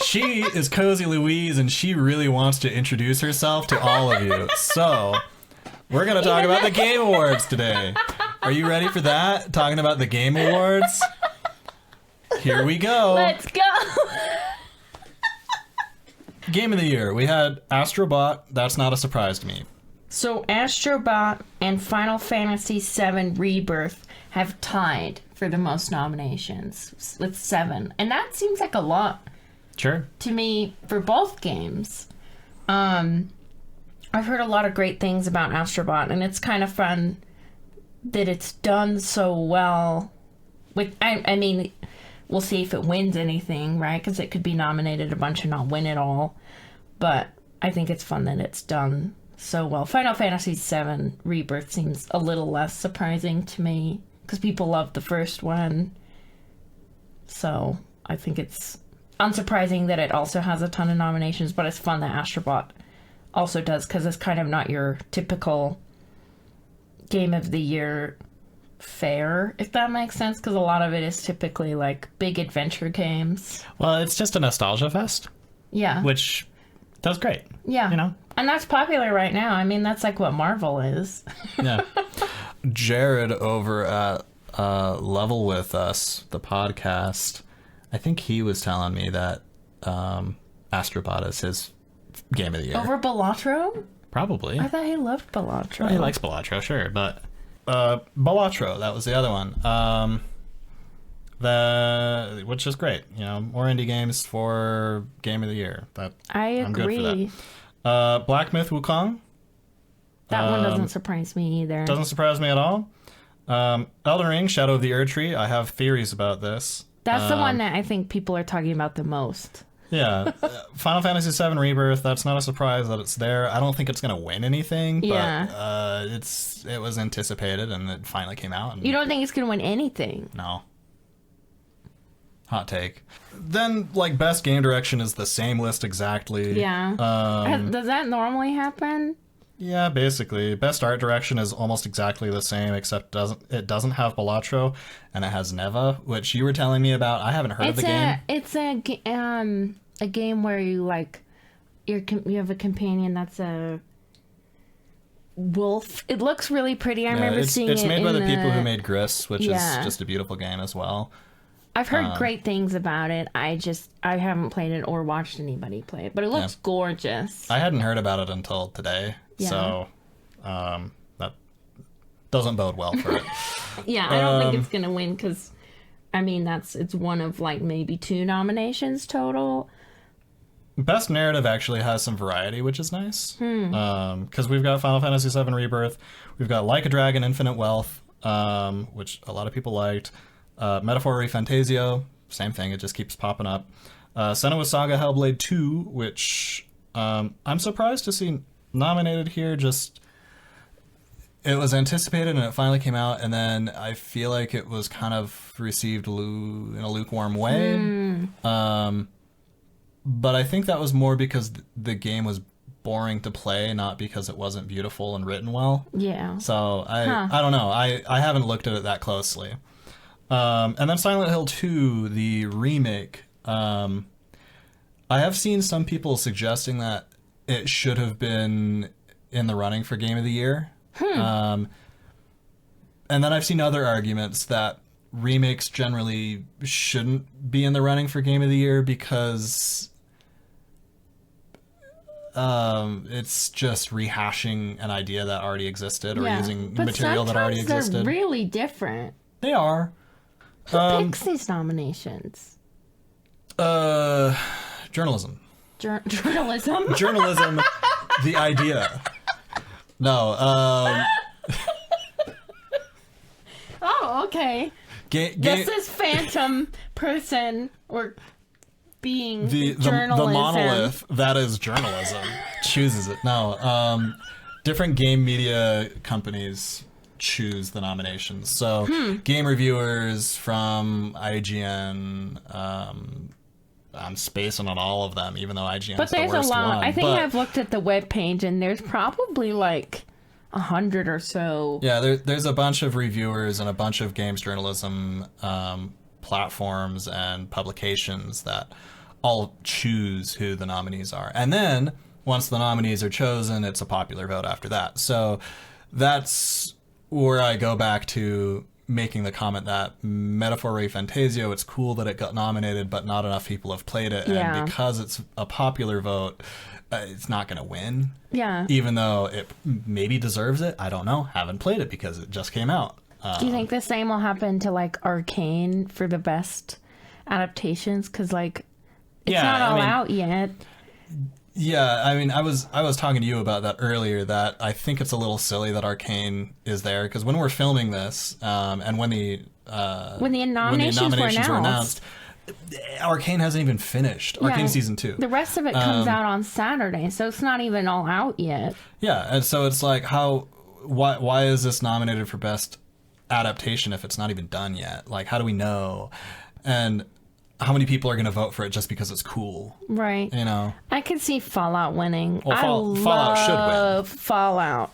She is Cozy Louise, and she really wants to introduce herself to all of you. So, we're going to talk about the Game Awards today. Are you ready for that? Talking about the Game Awards? Here we go. Let's go. Game of the Year. We had Astrobot. That's not a surprise to me. So Astrobot and Final Fantasy VII Rebirth have tied for the most nominations with 7. And that seems like a lot. Sure. To me, for both games. I've heard a lot of great things about Astrobot, and it's kind of fun that it's done so well. I mean, we'll see if it wins anything, right? Because it could be nominated a bunch and not win it all. But I think it's fun that it's done so well. Final Fantasy VII Rebirth seems a little less surprising to me because people love the first one. So I think it's unsurprising that it also has a ton of nominations, but it's fun that Astrobot also does because it's kind of not your typical Game of the Year fare, if that makes sense, because a lot of it is typically like big adventure games. Well, it's just a nostalgia fest. Yeah. Which does great. Yeah. You know? And that's popular right now. I mean, that's like what Marvel is. Yeah. Jared over at Level With Us, the podcast, I think he was telling me that Astrobot is his Game of the Year. Over Balatro? Probably. I thought he loved Balatro. Well, he likes Balatro, sure, but Balatro, that was the other one. Which is great. You know, more indie games for Game of the Year. I agree. I'm good for that. Black Myth Wukong. That one doesn't surprise me either. Doesn't surprise me at all. Elden Ring, Shadow of the Erdtree. I have theories about this. That's the one that I think people are talking about the most. Yeah. Final Fantasy VII Rebirth, that's not a surprise that it's there. I don't think it's going to win anything, but it was anticipated and it finally came out. And you don't think it's going to win anything? No. Hot take. Then, like, Best Game Direction is the same list exactly. Yeah. Does that normally happen? Yeah, basically. Best Art Direction is almost exactly the same, except it doesn't have Balatro, and it has Neva, which you were telling me about. I haven't heard of the game. It's a game where you you have a companion that's a wolf. It looks really pretty. I remember seeing it. It's made by the people who made Gris, which is just a beautiful game as well. I've heard great things about it. I haven't played it or watched anybody play it, but it looks gorgeous. I hadn't heard about it until today, so that doesn't bode well for it. Yeah, I don't think it's gonna win because, I mean, it's one of like maybe 2 nominations total. Best Narrative actually has some variety, which is nice. Because we've got Final Fantasy VII Rebirth, we've got Like a Dragon: Infinite Wealth, which a lot of people liked. Metaphor Refantasio, same thing, it just keeps popping up. Senua's Saga Hellblade 2, which I'm surprised to see nominated here. Just, it was anticipated and it finally came out, and then I feel like it was kind of received in a lukewarm way. But I think that was more because the game was boring to play, not because it wasn't beautiful and written well. Yeah. So I don't know. I haven't looked at it that closely. And then Silent Hill 2, the remake. I have seen some people suggesting that it should have been in the running for Game of the Year. And then I've seen other arguments that remakes generally shouldn't be in the running for Game of the Year because it's just rehashing an idea that already existed or using material that already existed. They're really different. They are. Who picks these nominations? Journalism. Journalism? Journalism, the idea. No. Oh, okay. This is Phantom person or being journalism. The monolith that is journalism chooses it. No. Different game media companies choose the nominations. So game reviewers from IGN, I'm spacing on all of them, even though IGN is the worst one. But there's a lot. I think I've looked at the webpage and there's probably like 100 or so. Yeah, there's a bunch of reviewers and a bunch of games journalism platforms and publications that I'll choose who the nominees are. And then once the nominees are chosen, it's a popular vote after that. So that's where I go back to making the comment that Metaphor Ray Fantasio, it's cool that it got nominated, but not enough people have played it. Yeah. And because it's a popular vote, it's not going to win. Yeah. Even though it maybe deserves it. I don't know. Haven't played it because it just came out. Do you think the same will happen to like Arcane for the best adaptations? Because like it's not all out yet. Yeah, I mean, I was talking to you about that earlier, that I think it's a little silly that Arcane is there, because when we're filming this, and when the nominations were announced, Arcane hasn't even finished. Arcane season 2. The rest of it comes out on Saturday, so it's not even all out yet. Yeah, and so it's like, why is this nominated for best adaptation if it's not even done yet? Like, how do we know? And how many people are going to vote for it just because it's cool? Right. You know? I could see Fallout winning. Well, Fallout should win. Fallout.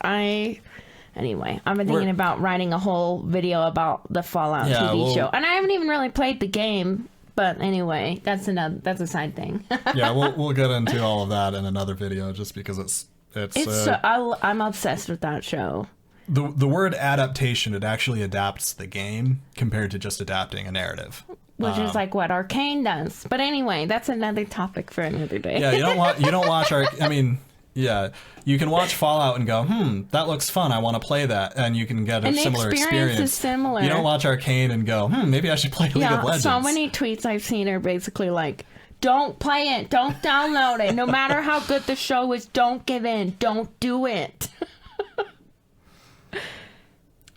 Anyway, I've been thinking about writing a whole video about the Fallout TV show. And I haven't even really played the game. But anyway, that's a side thing. Yeah, we'll get into all of that in another video, just because I'm obsessed with that show. The word adaptation, it actually adapts the game compared to just adapting a narrative. Which is like what Arcane does. But anyway, that's another topic for another day. Yeah, you don't watch I mean, yeah, you can watch Fallout and go, that looks fun, I want to play that, and you can get a similar experience. The experience is similar. You don't watch Arcane and go, maybe I should play League of Legends. So many tweets I've seen are basically like, don't play it, don't download it, no matter how good the show is, don't give in, don't do it.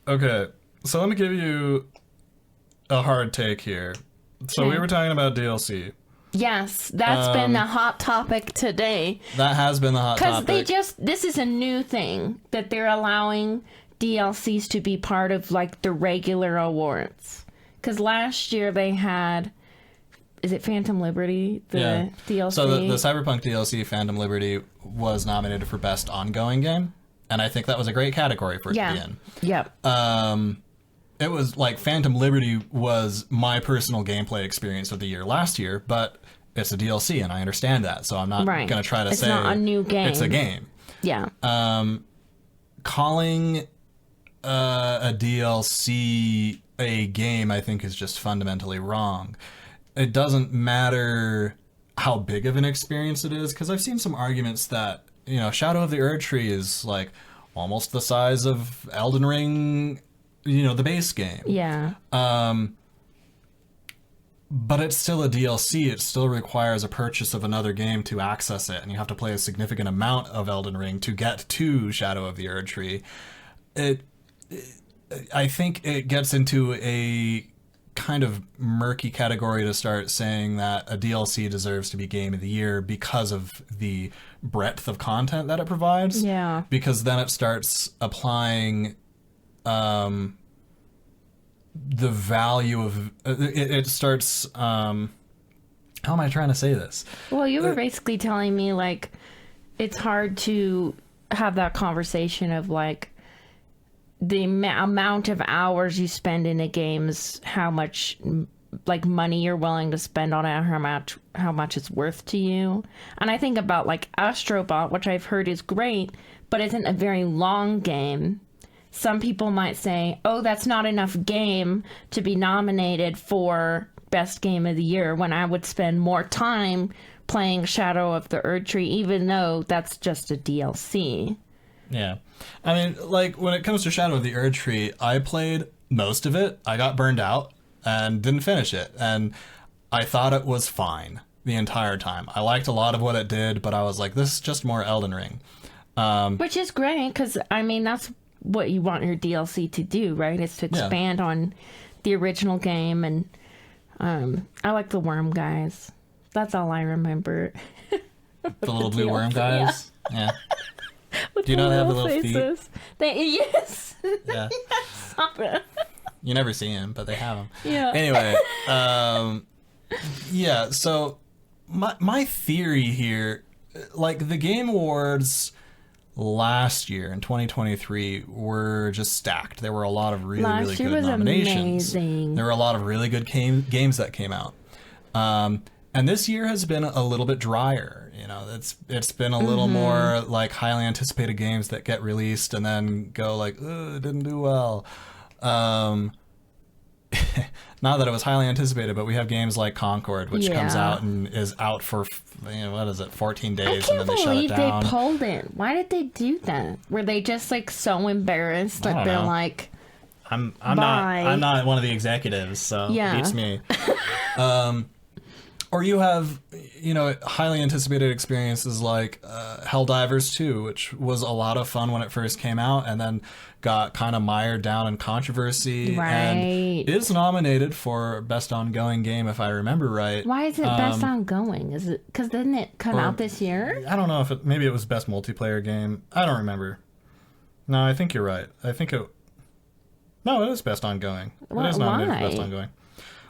Okay, so let me give you a hard take here. So we were talking about DLC. Yes, that's been the hot topic today. That has been the hot topic. Because this is a new thing, that they're allowing DLCs to be part of like the regular awards. Because last year they had, is it Phantom Liberty, the DLC? So the Cyberpunk DLC, Phantom Liberty, was nominated for Best Ongoing Game. And I think that was a great category for it to be in. Yep. It was like Phantom Liberty was my personal gameplay experience of the year last year, but it's a DLC, and I understand that, so I'm not going to try to say... It's not a new game. It's a game. Yeah. Calling a DLC a game, I think, is just fundamentally wrong. It doesn't matter how big of an experience it is, because I've seen some arguments that, Shadow of the Erdtree is, like, almost the size of Elden Ring... the base game. Yeah. But it's still a DLC. It still requires a purchase of another game to access it, and you have to play a significant amount of Elden Ring to get to Shadow of the Erdtree. I think it gets into a kind of murky category to start saying that a DLC deserves to be Game of the Year because of the breadth of content that it provides. Yeah. Because then it starts applying... the value of it starts how am I trying to say this? Well, you were basically telling me like it's hard to have that conversation of like the amount of hours you spend in a game is how much like money you're willing to spend on it, how much it's worth to you. And I think about like Astrobot, which I've heard is great, but isn't a very long game. Some people might say, oh, that's not enough game to be nominated for Best Game of the Year, when I would spend more time playing Shadow of the Erdtree, even though that's just a DLC. Yeah. I mean, like, when it comes to Shadow of the Erdtree, I played most of it. I got burned out and didn't finish it. And I thought it was fine the entire time. I liked a lot of what it did, but I was like, this is just more Elden Ring. Which is great, because, I mean, that's what you want your DLC to do, right? Is to expand on the original game. And I like the worm guys. That's all I remember. The little blue worm guys? Yeah. Do you know they have the little faces? Feet? Yes. Yeah. Yes. You never see them, but they have them. Yeah. Anyway, yeah, so my theory here, like the Game Awards last year in 2023 were just stacked. There were a lot of really good nominations. Amazing. There were a lot of really good games that came out. And this year has been a little bit drier. You know, it's been a little more like highly anticipated games that get released and then go like, it didn't do well. Not that it was highly anticipated, but we have games like Concord, which comes out and is out for, what is it, 14 days, and then they shut it down. I can't believe they pulled it. Why did they do that? Were they just like so embarrassed that they're like, I'm not one of the executives, so beats me. Or you have, highly anticipated experiences like Helldivers 2, which was a lot of fun when it first came out and then got kind of mired down in controversy and is nominated for Best Ongoing Game, if I remember right. Why is it Best Ongoing? Is it because didn't it come out this year? I don't know if maybe it was Best Multiplayer Game. I don't remember. No, I think you're right. No, it is Best Ongoing. It is nominated for Best Ongoing.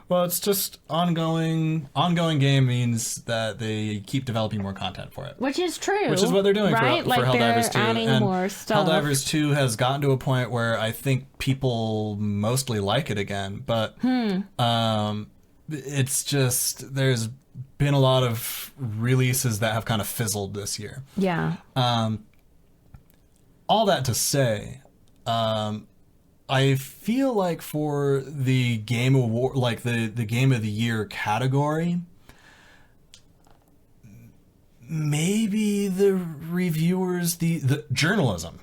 Well, it's just ongoing. Ongoing game means that they keep developing more content for it. Which is true. Which is what they're doing for Helldivers 2. Adding more stuff. Helldivers 2 has gotten to a point where I think people mostly like it again. But it's just, there's been a lot of releases that have kind of fizzled this year. Yeah. All that to say, I feel like for the Game Award, like the Game of the Year category, maybe the reviewers, the journalism,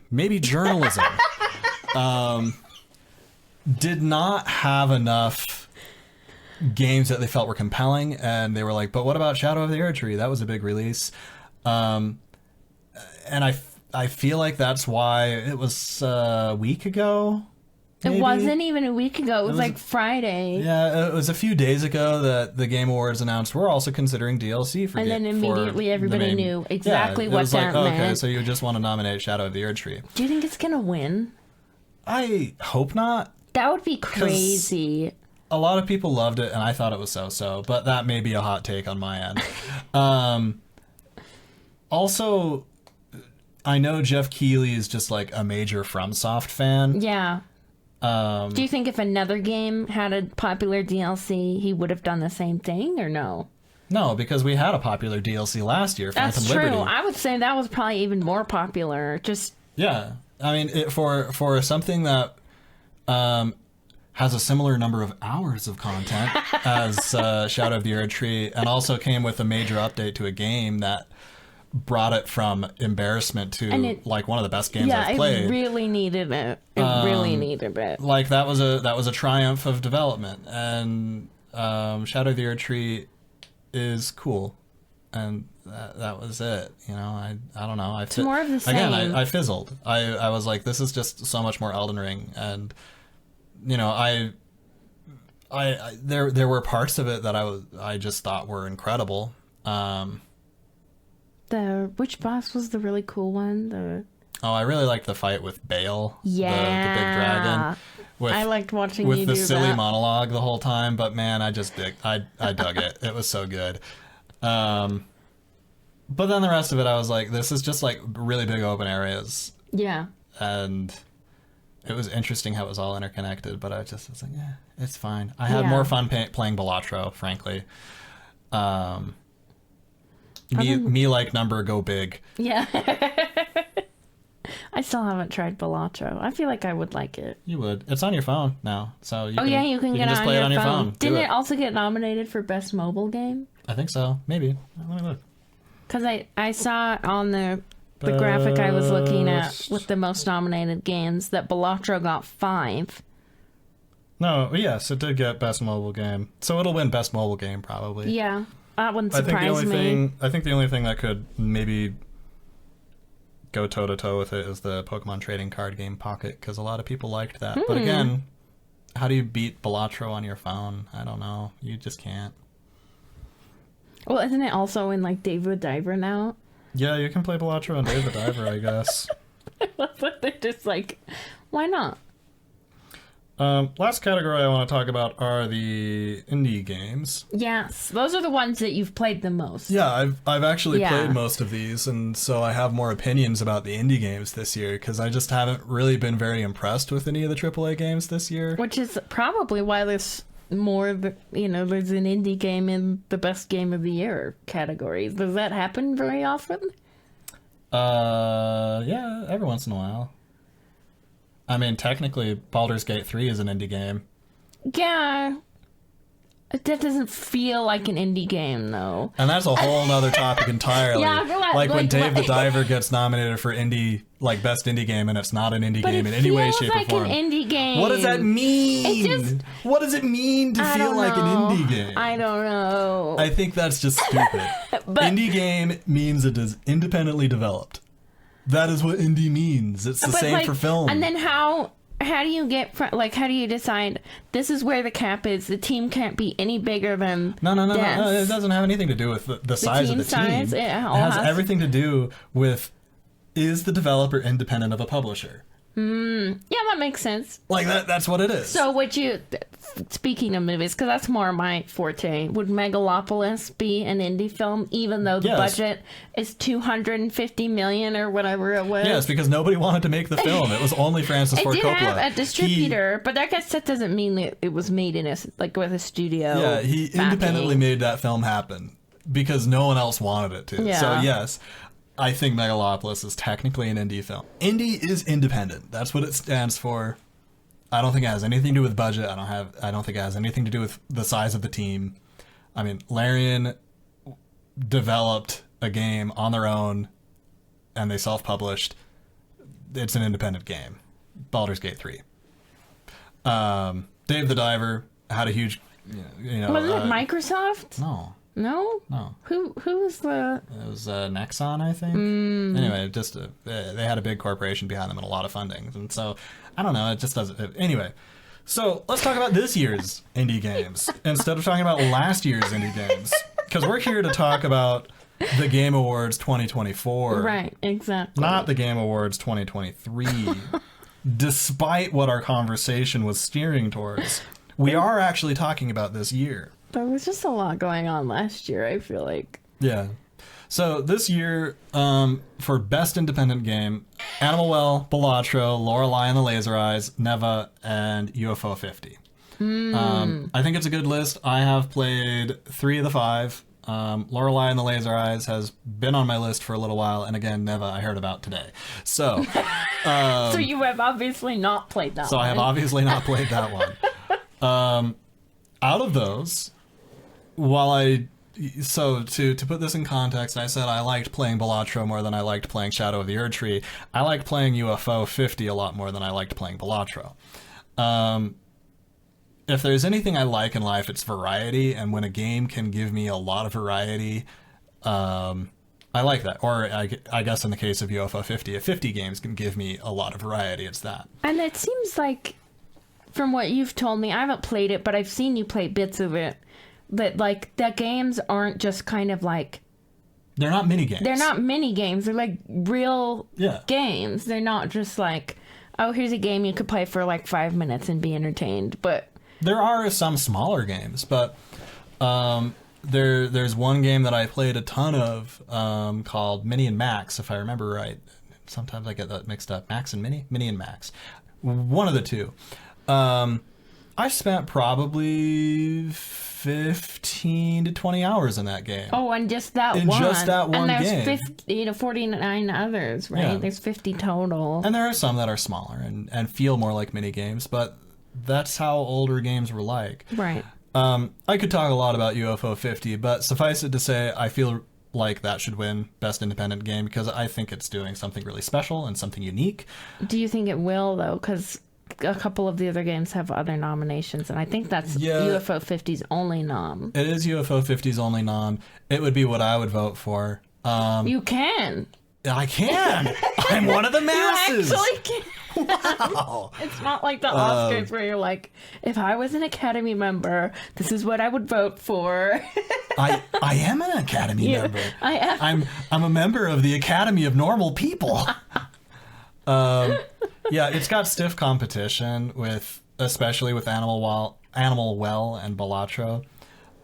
did not have enough games that they felt were compelling, and they were like, but what about Shadow of the Erdtree? That was a big release. And I feel like that's why it was a week ago. Maybe? It wasn't even a week ago. It was like Friday. Yeah, it was a few days ago that the Game Awards announced we're also considering DLC for. And then immediately everybody knew exactly what that meant. Okay, so you just want to nominate Shadow of the Erdtree. Do you think it's gonna win? I hope not. That would be crazy. A lot of people loved it, and I thought it was so-so, but that may be a hot take on my end. Also, I know Jeff Keighley is just like a major FromSoft fan. Yeah. Do you think if another game had a popular DLC, he would have done the same thing, or no? No, because we had a popular DLC last year, Phantom Liberty. That's true. I would say that was probably even more popular. Yeah. I mean, for something that has a similar number of hours of content as Shadow of the Erdtree, and also came with a major update to a game that brought it from embarrassment to like one of the best games I've played. Yeah, it really needed it. It really needed it. Like that was a triumph of development, and Shadow of the Erdtree is cool, and that was it. I don't know. It's more of the same. Again, I fizzled. I was like, this is just so much more Elden Ring, and I there were parts of it that I just thought were incredible. Which boss was the really cool one? I really liked the fight with Bale. Yeah. The big dragon. I liked watching you do that. With the silly monologue the whole time, but man, I dug it. It was so good. But then the rest of it, I was like, this is just like really big open areas. Yeah. And it was interesting how it was all interconnected, but I was like, yeah, it's fine. I had more fun playing Balatro, frankly. Me like number go big. Yeah. I still haven't tried Balatro. I feel like I would like it. You would. It's on your phone now, so you you can get just play it on your phone. Didn't it also get nominated for Best Mobile Game? I think so. Maybe. Let me look. Because I saw on the graphic I was looking at with the most nominated games that Balatro got 5. No, yes, it did get Best Mobile Game. So it'll win Best Mobile Game, probably. Yeah, that wouldn't surprise me. I think the only thing that could maybe go toe-to-toe with it is the Pokemon trading card game Pocket, because a lot of people liked that. But again, how do you beat Balatro on your phone? I don't know. You just can't. Well, isn't it also in, like, Dave the Diver now? Yeah, you can play Balatro on Dave the Diver, I guess. But they're just like, why not? Last category I want to talk about are the indie games. Yes, those are the ones that you've played the most. Yeah, I've actually played most of these, and so I have more opinions about the indie games this year, because I just haven't really been very impressed with any of the AAA games this year. Which is probably why this more, there's an indie game in the best game of the year categories. Does that happen very often? Yeah, every once in a while. I mean, technically, Baldur's Gate 3 is an indie game. Yeah. That doesn't feel like an indie game, though. And that's a whole nother topic entirely. Yeah, I feel like when Dave the Diver gets nominated for indie, like best indie game, and it's not an indie game in any way, shape, or form. An indie game. What does that mean? What does it mean to feel like an indie game? I don't know. I think that's just stupid. Indie game means it is independently developed. That is what indie means. It's the same for film. And then how do you get how do you decide this is where the cap is? The team can't be any bigger than no. It doesn't have anything to do with the size of the team. It has everything to do with, is the developer independent of a publisher? Yeah, that makes sense. Like that's what it is. So speaking of movies, because that's more my forte, would Megalopolis be an indie film even though the budget is $250 million or whatever it was? Yes, because nobody wanted to make the film. It was only Francis Ford Coppola. It did have a distributor, but I guess that doesn't mean that it was made in with a studio. Yeah, he independently made that film happen because no one else wanted it to. Yeah. So yes, I think Megalopolis is technically an indie film. Indie is independent. That's what it stands for. I don't think it has anything to do with budget. I don't think it has anything to do with the size of the team. I mean, Larian developed a game on their own, and they self-published. It's an independent game. Baldur's Gate 3. Dave the Diver had a huge, Was it Microsoft? No. No? No. Who was the... It was Nexon, I think. Anyway, just they had a big corporation behind them and a lot of funding. And so, I don't know, it just doesn't... Anyway, so let's talk about this year's indie games instead of talking about last year's indie games. Because we're here to talk about the Game Awards 2024. Right, exactly. Not the Game Awards 2023. Despite what our conversation was steering towards. We are actually talking about this year. There was just a lot going on last year, I feel like. Yeah. So this year, for Best Independent Game, Animal Well, Balatro, Lorelei and the Laser Eyes, Neva, and UFO 50. I think it's a good list. I have played 3 of the 5. Lorelei and the Laser Eyes has been on my list for a little while, and again, Neva I heard about today. So, so you have obviously not played that one. So I have obviously not played that one. Out of those... to put this in context, I said I liked playing Balatro more than I liked playing Shadow of the Erd Tree. I liked playing UFO 50 a lot more than I liked playing Balatro. If there's anything I like in life, it's variety, and when a game can give me a lot of variety, I like that. Or I guess in the case of UFO 50, if 50 games can give me a lot of variety, it's that. And it seems like, from what you've told me, I haven't played it, but I've seen you play bits of it, that games aren't just kind of like... They're not mini games. They're not mini games. They're like real games. They're not just like, oh, here's a game you could play for like 5 minutes and be entertained. But there are some smaller games, but there's one game that I played a ton of called Mini and Max, if I remember right. Sometimes I get that mixed up. Max and Mini? Mini and Max. One of the two. I spent probably 15 to 20 hours in that game. Oh, and just that one. Just that one game. And there's 49 others, right? Yeah. There's 50 total. And there are some that are smaller and feel more like mini games, but that's how older games were like. Right. I could talk a lot about UFO 50, but suffice it to say, I feel like that should win Best Independent Game because I think it's doing something really special and something unique. Do you think it will, though? Because a couple of the other games have other nominations, and I think that's UFO 50's only nom. It is UFO 50's only nom. It would be what I would vote for. You can. I can. I'm one of the masses. You actually can. Wow. It's not like the Oscars where you're like, if I was an Academy member, this is what I would vote for. I am an Academy member. I am. I'm a member of the Academy of Normal People. Yeah, it's got stiff competition especially with Animal Well and Balatro.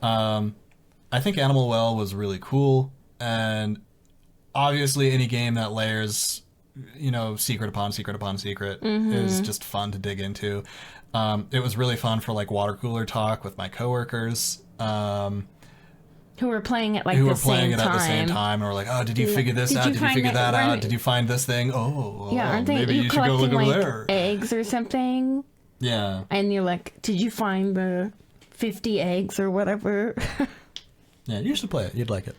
I think Animal Well was really cool, and obviously any game that layers secret upon secret upon secret is just fun to dig into. It was really fun for like water cooler talk with my coworkers. Who were playing it at the same time. And we're like, oh, did you figure this out? Did you figure that out? Did you find this thing? Aren't maybe you should go look over there. Eggs or something? Yeah. And you're like, did you find the 50 eggs or whatever? Yeah, you should play it. You'd like it.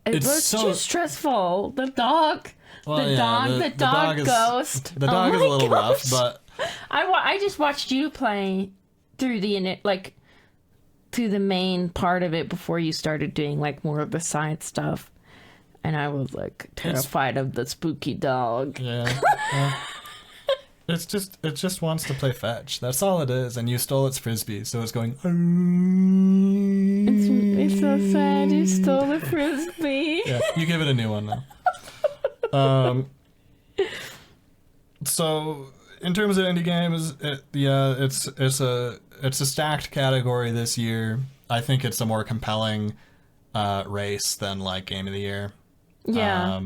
It was too stressful. The dog. The dog ghost. The dog is a little rough, but... I just watched you play through to the main part of it before you started doing like more of the side stuff, and I was like terrified of the spooky dog. Yeah. It just wants to play fetch. That's all it is, and you stole its frisbee, so it's going. It's so sad. You stole the frisbee. Yeah, you give it a new one now. So in terms of indie games, it's a stacked category this year. I think it's a more compelling race than like Game of the Year. Yeah.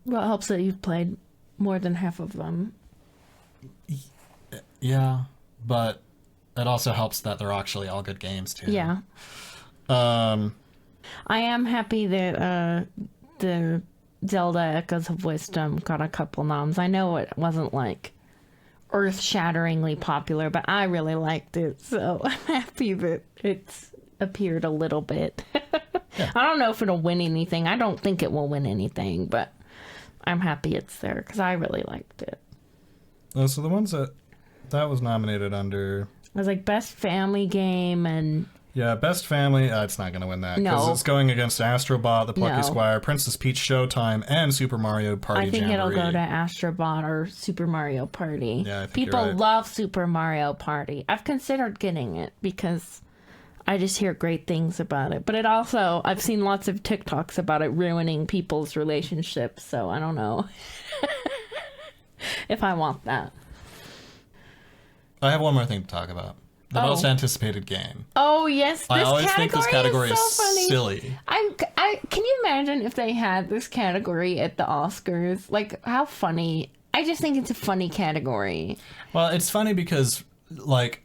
Well, it helps that you've played more than half of them. Yeah, but it also helps that they're actually all good games too. Yeah. I am happy that the Zelda Echoes of Wisdom got a couple noms. I know it wasn't like earth-shatteringly popular, but I really liked it, so I'm happy that it's appeared a little bit. Yeah. I don't know if it'll win anything. I don't think it will win anything, but I'm happy it's there because I really liked it. So the ones that was nominated under... It was like Best Family Game and... Yeah, Best Family, it's not going to win that. Because it's going against Astrobot, The Plucky Squire, Princess Peach Showtime, and Super Mario Party I think Jamboree. It'll go to Astrobot or Super Mario Party. Yeah, I think People you're right. love Super Mario Party. I've considered getting it because I just hear great things about it. But it also, I've seen lots of TikToks about it ruining people's relationships, so I don't know if I want that. I have one more thing to talk about. The most anticipated game. Oh, yes. I always think this category is so funny. silly. Can you imagine if they had this category at the Oscars? Like, how funny. I just think it's a funny category. Well, it's funny because, like,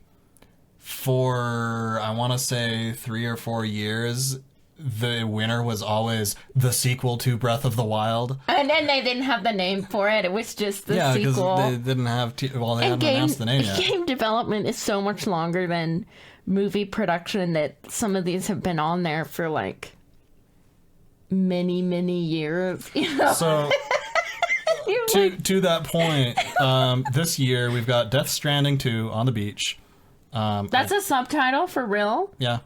for, I want to say 3 or 4 years, the winner was always the sequel to Breath of the Wild. And then they didn't have the name for it. It was just the sequel. Yeah, because they didn't have... they hadn't announced the name yet. Game development is so much longer than movie production that some of these have been on there for, like, many, many years. You know? So... to that point, this year we've got Death Stranding 2 on the beach. That's a subtitle for real? Yeah.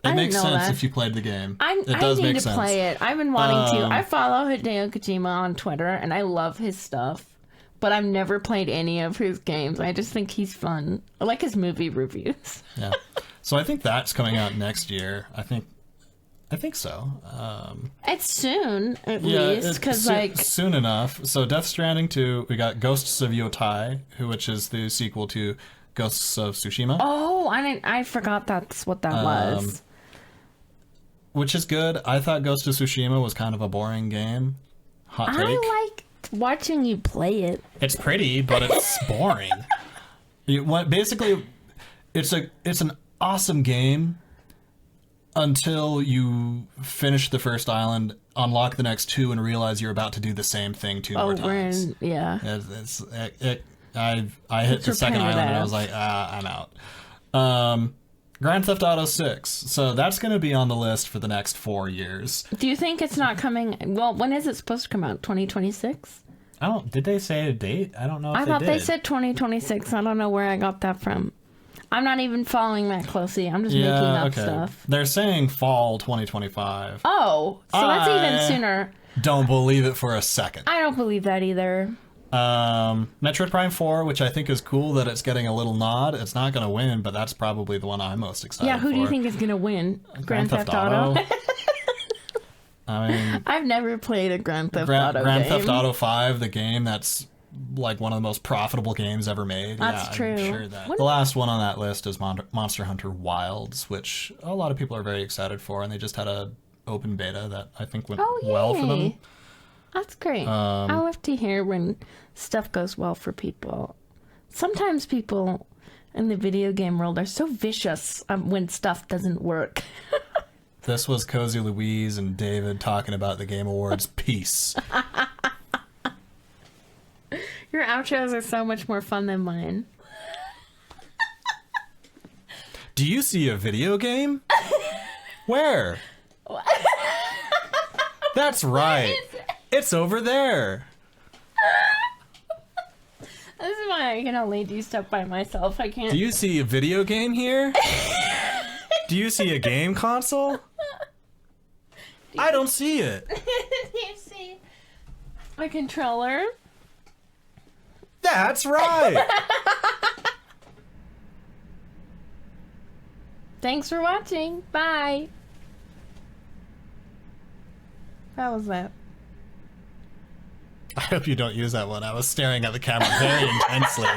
It makes sense if you played the game. I need to play it. I've been wanting to. I follow Hideo Kojima on Twitter, and I love his stuff. But I've never played any of his games. I just think he's fun. I like his movie reviews. Yeah. So I think that's coming out next year. I think so. It's soon, at least, because soon enough. So Death Stranding 2, we got Ghosts of Yotai, which is the sequel to Ghosts of Tsushima. Oh, I forgot that's what that was. Which is good. I thought Ghost of Tsushima was kind of a boring game. Hot take. I like watching you play it. It's pretty, but it's boring. Basically, it's an awesome game until you finish the first island, unlock the next 2, and realize you're about to do the same thing 2 more times. I hit the second island and I was like, I'm out. Grand Theft Auto 6. So that's going to be on the list for the next 4 years. Do you think it's not coming? Well, when is it supposed to come out? 2026? Did they say a date? I don't know if I they thought did. they said 2026. I don't know where I got that from. I'm not even following that closely. I'm just making up stuff. They're saying fall 2025. Oh, so that's even sooner. Don't believe it for a second. I don't believe that either. Metroid Prime 4, which I think is cool that it's getting a little nod. It's not going to win, but that's probably the one I'm most excited for. Yeah, who do you think is going to win? Grand Theft Auto? I mean... I've never played a Grand Theft Auto game. Grand Theft Auto 5, the game that's like one of the most profitable games ever made. That's true. I'm sure that. The last one on that list is Monster Hunter Wilds, which a lot of people are very excited for, and they just had a open beta that I think went well for them. That's great. I love to hear when stuff goes well for people. Sometimes people in the video game world are so vicious when stuff doesn't work. This was Cozy Louise and David talking about the Game Awards. Peace. Your outros are so much more fun than mine. Do you see a video game? Where? That's right. It's over there. This is why I can only do stuff by myself. I can't. Do you see a video game here? Do you see a game console? I don't see it. Do you see a controller? That's right. Thanks for watching. Bye. How was that? I hope you don't use that one. I was staring at the camera very intensely.